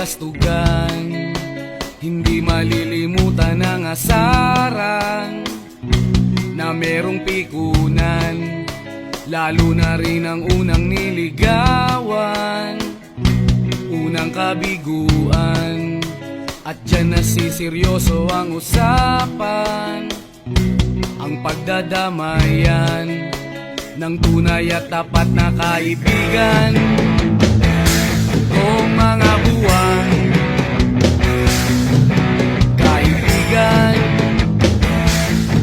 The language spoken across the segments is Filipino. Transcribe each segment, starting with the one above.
kastugan, hindi malilimutan ang asaran na merong pikunan, lalo na rin ang unang niligawan, unang kabiguan. At dyan nasiseryoso ang usapan, ang pagdadamayan ng tunay at tapat na kaibigan. Kung mga buwan, kaibigan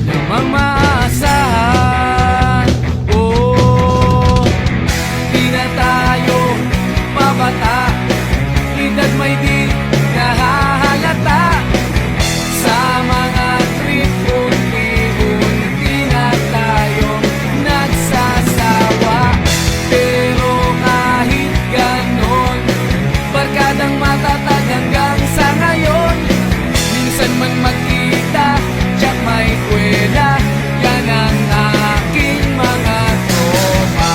namang maaasahan. Oh, di na tayo pabata, edad may di nahahalata. Sa mga trip, unti-unti na tayo nagsasawa. Pero kahit ganon, barkadang matatag hanggang sa ngayon. Minsan man magkita, tiyak may kwela, yan ang aking mga tropa.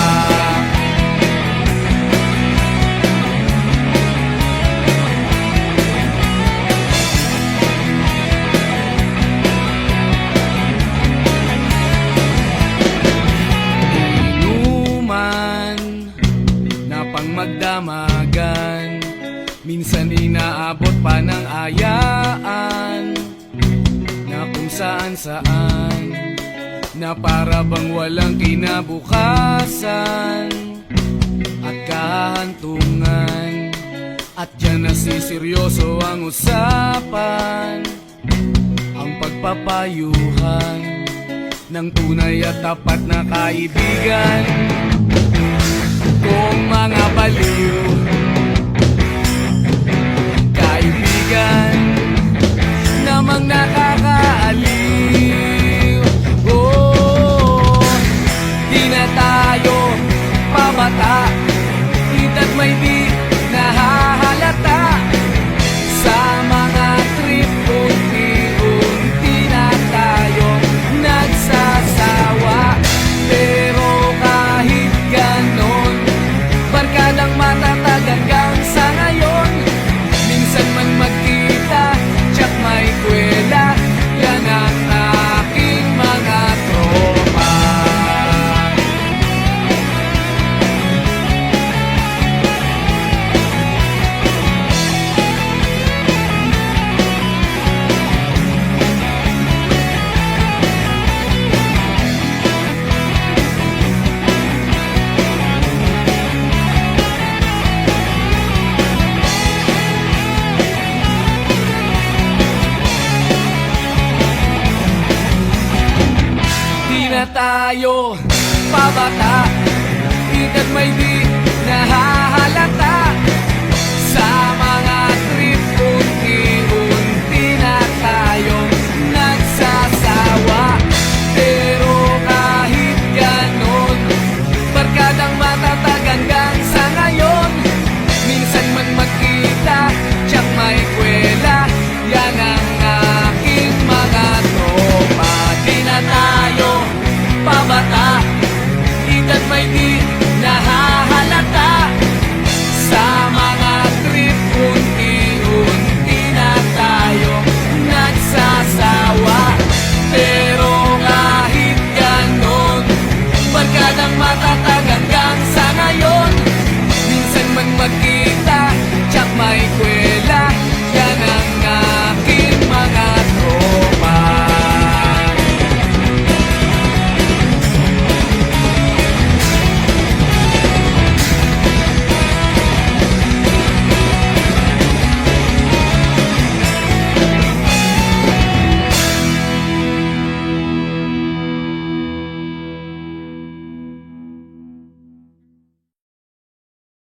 Inuman na pang magdamagan, minsan inaabot pa ng ayaan, na kung saan-saan, na para bang walang kinabukasan at kahantungan. At dyan nasiseryoso ang usapan, ang pagpapayuhan ng tunay at tapat na kaibigan. Kung mga baliw, kaibigan namang nakakaaliw. Oh, di na tayo pabata, edad may di nahahalata. Sa mga trip, unti-unti na tayo nagsasawa. Pero kahit ganon, barkadang matatag hanggang sa ngayon. Minsan man magkita, tiyak may kwela, yan ang aking mga tropa. Di na tayo pabata, edad may di nahahalata.